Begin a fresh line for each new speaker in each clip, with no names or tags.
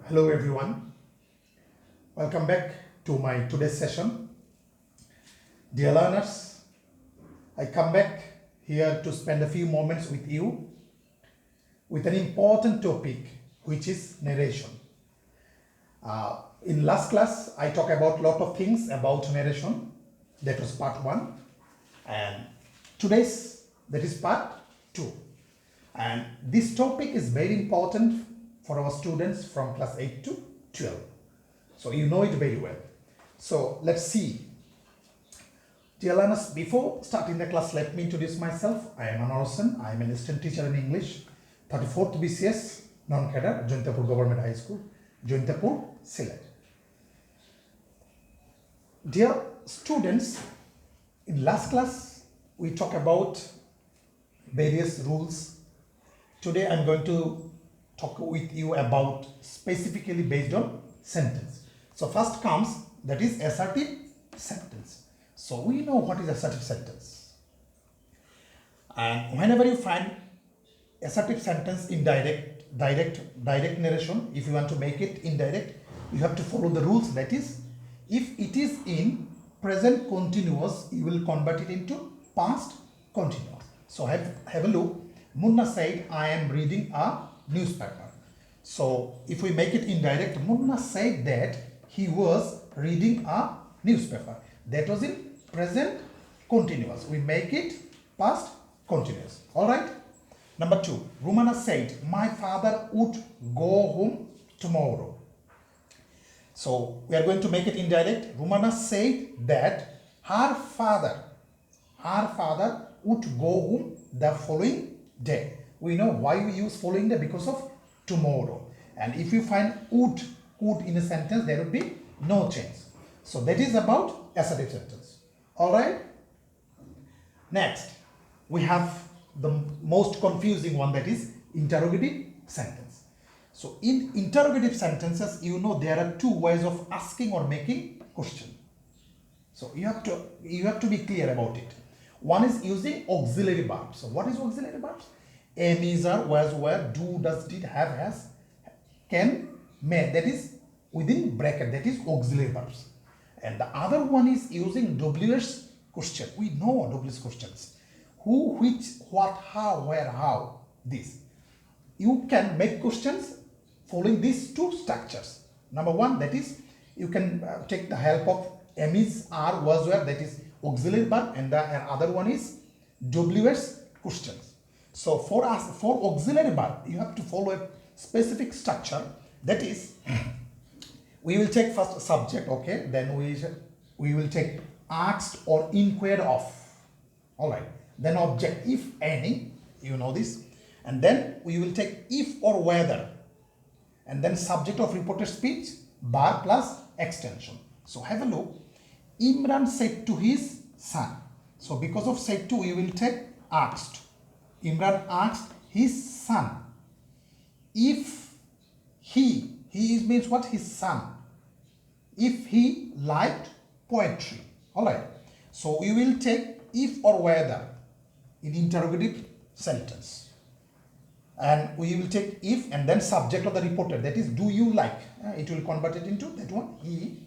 Hello everyone, welcome back to my today's session. Dear learners, I come back here to spend a few moments with you with an important topic, which is narration. In last class, I talked about a lot of things about narration. That was part 1, and today's that is part 2. And this topic is very important for our students from class 8 to 12. So you know it very well. So let's see. Dear learners, before starting the class, let me introduce myself. I am Narration. I am an assistant teacher in English, 34th BCS, non-cadre, Jointapur Government High School, Jointapur, Sylhet. Dear students, in last class, we talked about various rules. Today, I'm going to talk with you about specifically based on sentence. So first comes that is assertive sentence. So we know what is assertive sentence. And whenever you find assertive sentence in direct narration, if you want to make it indirect, you have to follow the rules. That is, if it is in present continuous, you will convert it into past continuous. So have a look. Munna said, I am reading a newspaper. So if we make it indirect, Munna said that he was reading a newspaper. That was in present continuous. We make it past continuous. Alright. Number 2, Rumana said, my father would go home tomorrow. So we are going to make it indirect. Rumana said that her father would go home the following day. We know why we use following day, because of tomorrow. And if you find would in a sentence, there will be no change. So that is about assertive sentence. Alright. Next, we have the most confusing one, that is interrogative sentence. So in interrogative sentences, you know there are two ways of asking or making question. So you have to be clear about it. One is using auxiliary verbs. So what is auxiliary verbs? Am, is, are, was, were, do, does, did, have, has, can, may. That is within bracket. That is auxiliary verbs. And the other one is using WS question. We know WS questions. Who, which, what, how, where, how. This. You can make questions following these two structures. Number 1, that is you can take the help of am, is, are, was, were. That is auxiliary verb, and the other one is WS questions. So for auxiliary verb, you have to follow a specific structure. That is, we will take first subject, okay, then we will take asked or inquired of. All right, then object, if any, you know this, and then we will take if or whether, and then subject of reported speech, bar plus extension. So have a look. Imran said to his son. So because of said to, we will take asked. Imran asked his son if he means what? His son. If he liked poetry. Alright. So we will take if or whether in interrogative sentence. And we will take if and then subject of the reporter. That is, do you like? It will convert it into that one. He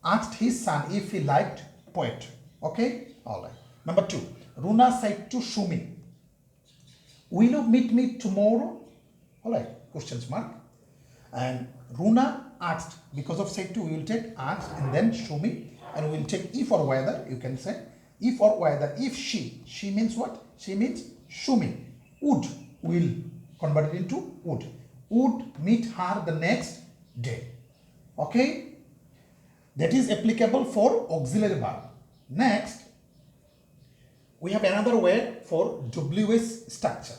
asked his son if he liked poetry. Okay? Alright. Number 2. Runa said to Shumi, will you meet me tomorrow? Alright. Questions mark. And Runa asked, because of said to, we will take asked and then Shumi, and we will take if or whether. You can say if or whether. If she means what? She means Shumi. Would, will convert it into would meet her the next day. Okay? That is applicable for auxiliary verb. Next, we have another way for WS structure.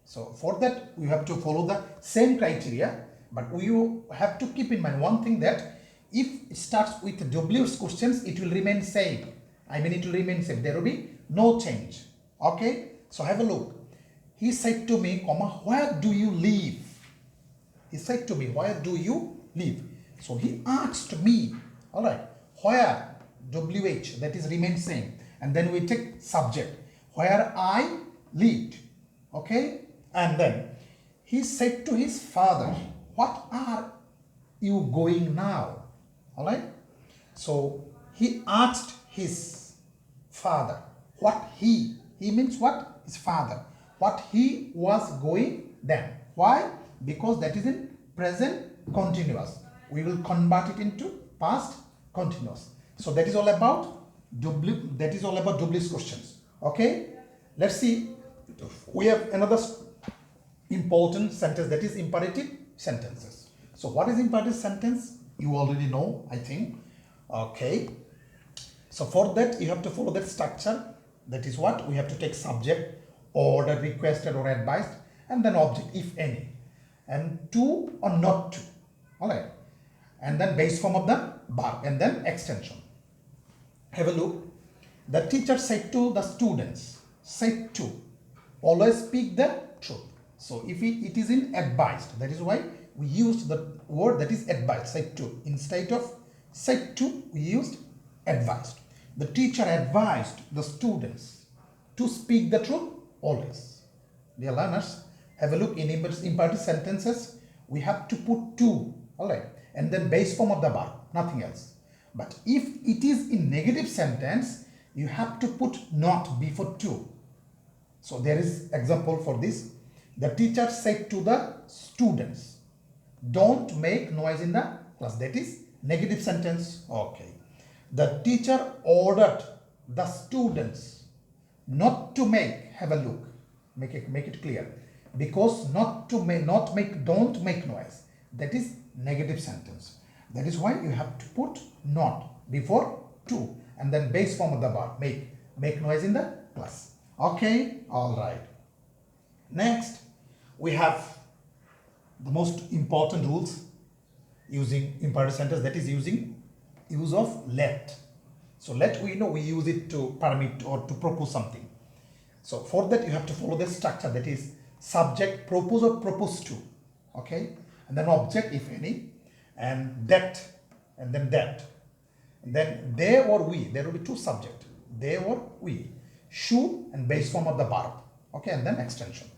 So for that, we have to follow the same criteria, but we have to keep in mind one thing, that if it starts with WS questions, it will remain same. I mean, it will remain same. There will be no change. Okay? So have a look. He said to me, where do you live? He said to me, where do you live? So he asked me, all right, where, WH, that is remain same. And then we take subject, where I lived. Okay? And then he said to his father, what are you going now? All right. So he asked his father what he means what? His father. What he was going then. Why? Because that is in present continuous. We will convert it into past continuous. So that is all about Dublitz questions. Okay. Let's see. We have another important sentence, that is imperative sentences. So what is imperative sentence? You already know, I think. Okay. So for that you have to follow that structure. That is what we have to take subject, order, requested or advised, and then object if any, and to or not to. All right. And then base form of the verb and then extension. Have a look. The teacher said to the students, said to, always speak the truth. So if it is in advised, that is why we used the word that is advised, said to. Instead of said to, we used advised. The teacher advised the students to speak the truth always. Dear learners, have a look in imperative sentences. We have to put to, all right, and then base form of the verb, nothing else. But if it is in negative sentence, you have to put not before to. So there is example for this. The teacher said to the students, don't make noise in the class. That is negative sentence. Okay. The teacher ordered the students not to make, have a look, make it clear. Because don't make noise. That is negative sentence. That is why you have to put not before to and then base form of the verb, make noise in the class. Okay, all right. Next, we have the most important rules using imperative sentence, that is use of let. So let, we know we use it to permit or to propose something. So for that you have to follow the structure, that is subject, propose or propose to. Okay, and then object if any, and that, and then that. And then they or we, there will be two subject, they or we, should and base form of the verb. Okay, and then extension.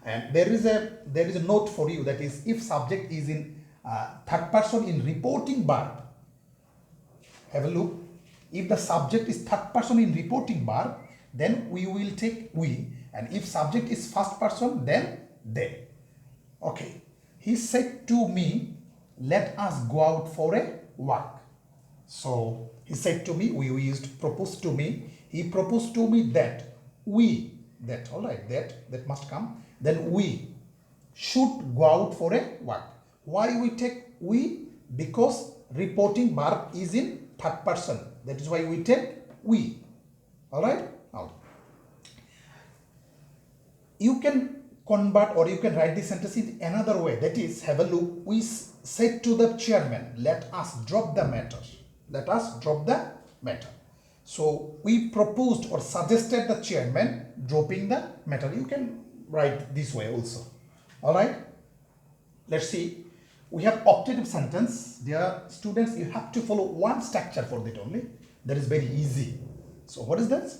And there is a note for you, that is if subject is in third person in reporting verb. Have a look. If the subject is third person in reporting verb, then we will take we, and if subject is first person, then they. Okay. He said to me, let us go out for a walk. So he said to me, we used propose to me. He proposed to me that we, that, all right, that must come. Then we should go out for a walk. Why we take we? Because reporting verb is in third person. That is why we take we. All right. Now, you can convert or you can write this sentence in another way. That is, have a look. We said to the chairman, let us drop the matter. Let us drop the matter. So we proposed or suggested the chairman dropping the matter. You can write this way also. All right. Let's see. We have optative sentence. Dear students, you have to follow one structure for that only. That is very easy. So what is that?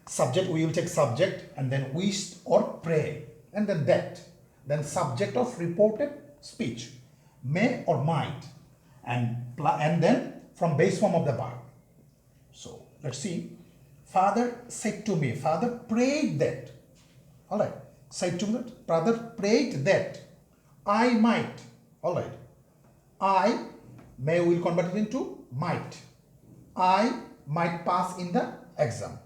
Subject, we will take subject and then wish or pray, and then that. Then subject of reported speech, may or might, and then from base form of the verb. So let's see. Father said to me, father prayed that. All right. Said to me, father prayed that I might. All right. I, may will convert it into might. I might pass in the exam.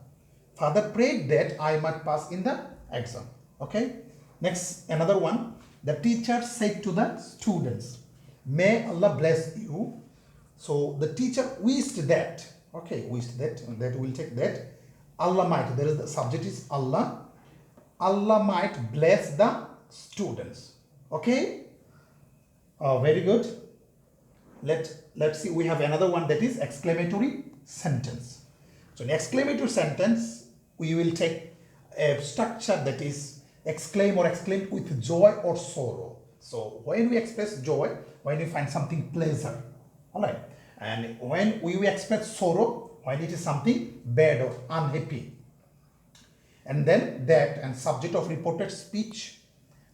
Father prayed that I might pass in the exam. Okay. Next, another one. The teacher said to the students, may Allah bless you. So the teacher wished that. Okay, wished that. And that will take that. Allah might. There is the subject is Allah. Allah might bless the students. Okay. Very good. Let's see. We have another one, that is exclamatory sentence. So in exclamatory sentence, we will take a structure that is exclaim or exclaim with joy or sorrow. So when we express joy, when we find something pleasure, all right, and when we express sorrow, when it is something bad or unhappy, and then that, and subject of reported speech,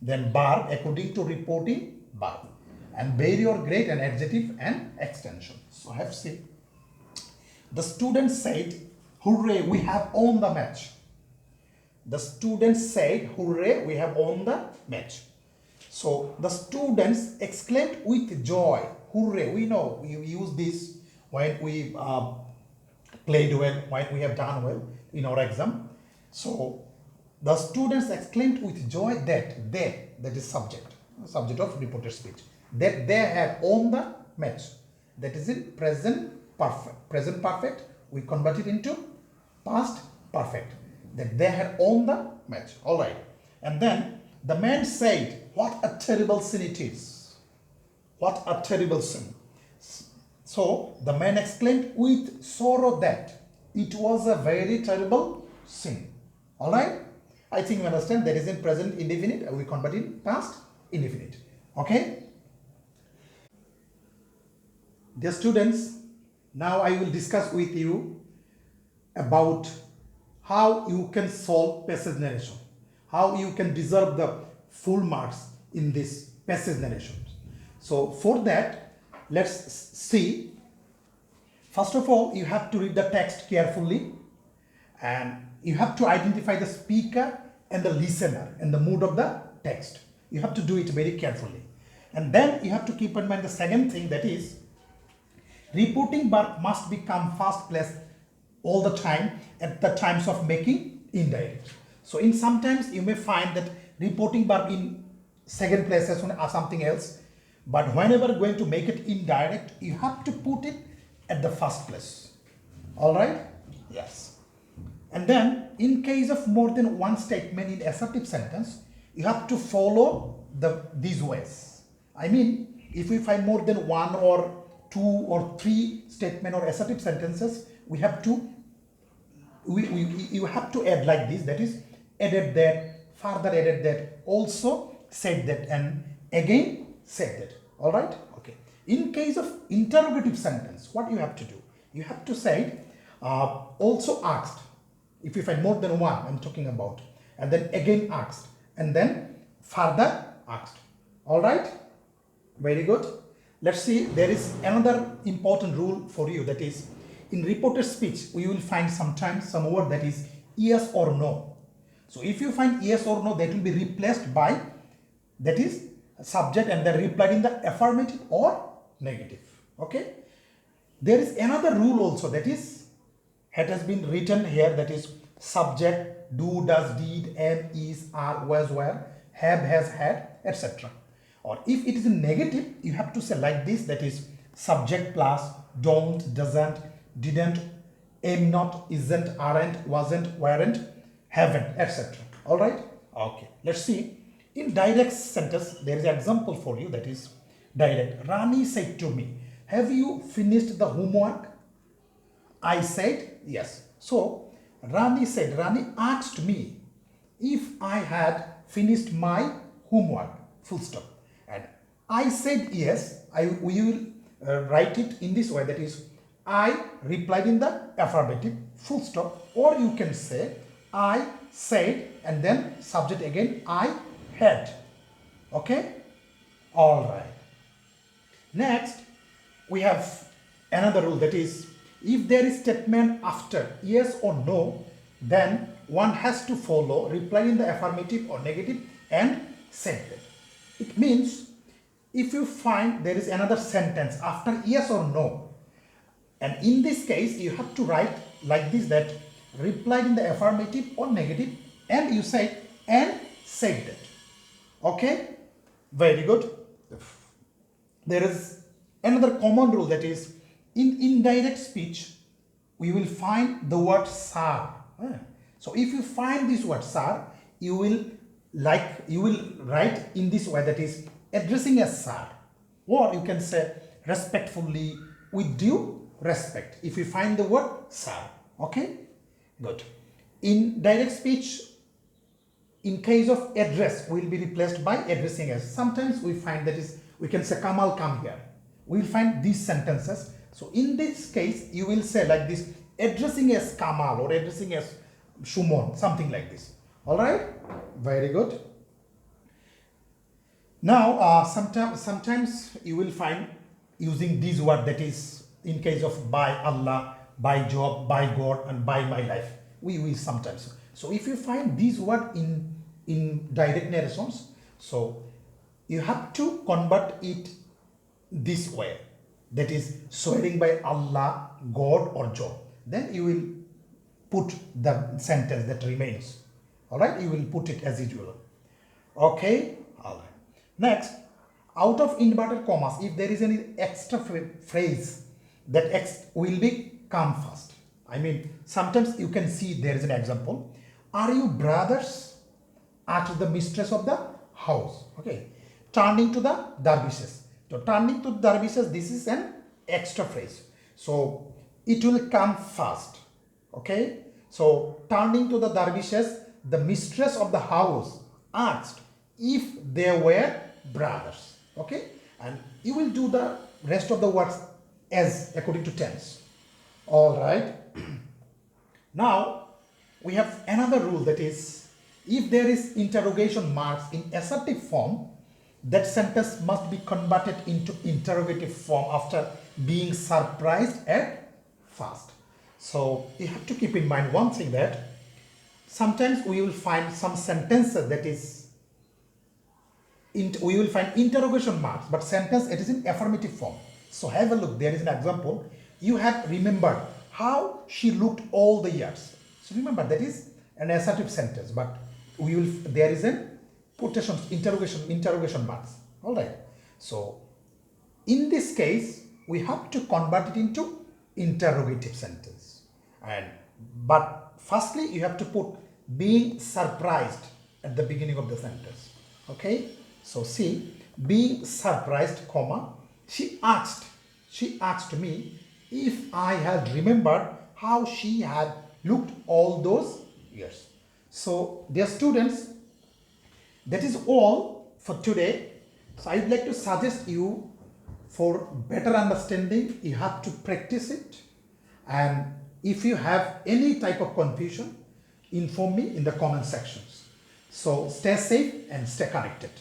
then verb according to reporting verb. and very or great an adjective and extension. So I have seen the students said, "Hooray, we have won the match." The students said, "Hooray, we have won the match." So the students exclaimed with joy. Hooray, we know we use this when we played well, when we have done well in our exam. So the students exclaimed with joy that they, that is subject of reported speech, that they have won the match. That is in present perfect. Present perfect, we convert it into past perfect. That they had won the match. All right. And then the man said, "What a terrible sin it is. What a terrible sin." So the man exclaimed with sorrow that it was a very terrible sin. All right. I think you understand that is in present indefinite. We convert it in past indefinite. Okay. Dear students, now I will discuss with you about how you can solve passage narration, how you can deserve the full marks in this passage narration. So for that, let's see. First of all, you have to read the text carefully, and you have to identify the speaker and the listener and the mood of the text. You have to do it very carefully. And then you have to keep in mind the second thing, that is reporting verb must become first place all the time at the times of making indirect. So in sometimes you may find that reporting verb in second place as or something else, but whenever going to make it indirect, you have to put it at the first place. All right? Yes. And then in case of more than one statement in assertive sentence, you have to follow these ways. I mean, if we find more than one or two or three statement or assertive sentences, you have to add like this, that is added that, further added that, also said that, and again said that. All right? Okay. In case of interrogative sentence, what you have to do? You have to say also asked. If you find more than one, I'm talking about, and then again asked, and then further asked. All right? Very good. Let's see, there is another important rule for you, that is in reported speech we will find sometimes some word that is yes or no. So if you find yes or no, that will be replaced by, that is subject, and then replied in the affirmative or negative. Okay. There is another rule also, that is it has been written here, that is subject, do, does, did, am, is, are, was, were, have, has, had, etc. Or if it is in negative, you have to say like this, that is subject plus don't, doesn't, didn't, am not, isn't, aren't, wasn't, weren't, haven't, etc. All right? Okay. Let's see. In direct sentence, there is an example for you, that is direct. Rani said to me, "Have you finished the homework?" I said yes. So Rani said, Rani asked me if I had finished my homework, full stop. And I said yes. We will write it in this way, that is I replied in the affirmative, full stop. Or you can say I said, and then subject again, I had. Okay? All right. Next, we have another rule, that is if there is statement after yes or no, then one has to follow reply in the affirmative or negative and said that. It means if you find there is another sentence after yes or no, and in this case you have to write like this, that replied in the affirmative or negative, and you say and said that. Okay? Very good. There is another common rule, that is in indirect speech we will find the word sir. So if you find this word sir, you will write in this way, that is addressing as sir, or you can say respectfully, with due respect, if you find the word sir. Okay, good. In direct speech, in case of address, will be replaced by addressing as. Sometimes we find that is, we can say Kamal, come here. We will find these sentences. So in this case, you will say like this, addressing as Kamal or addressing as Shumon, something like this. All right, very good. Now, sometimes you will find using these word, that is in case of by Allah, by job, by God, and by my life. We sometimes. So if you find these word in direct narrations, so you have to convert it this way. That is swearing by Allah, God, or job. Then you will put the sentence that remains. All right, you will put it as usual. Okay, all right. Next, out of inverted commas, if there is any extra phrase, that X will be come first. I mean, sometimes you can see there is an example. Are you brothers at the mistress of the house? Okay, turning to the dervishes. So turning to dervishes, this is an extra phrase. So it will come first. Okay, so turning to the dervishes, the mistress of the house asked if they were brothers. Okay, and you will do the rest of the words as according to tense. All right. Now we have another rule, that is if there is interrogation marks in assertive form, that sentence must be converted into interrogative form after being surprised at first. So you have to keep in mind one thing, that sometimes we will find some sentences that is we will find interrogation marks, but sentence it is in affirmative form. So have a look. There is an example. You have remembered how she looked all the years. So remember, that is an assertive sentence, but we will there is an quotation interrogation marks. All right. So in this case, we have to convert it into interrogative sentence. But firstly, you have to put being surprised at the beginning of the sentence. Okay. So see, being surprised, comma, she asked me if I had remembered how she had looked all those years. So dear students, that is all for today. So I would like to suggest you, for better understanding, you have to practice it. And if you have any type of confusion, inform me in the comment sections. So stay safe and stay connected.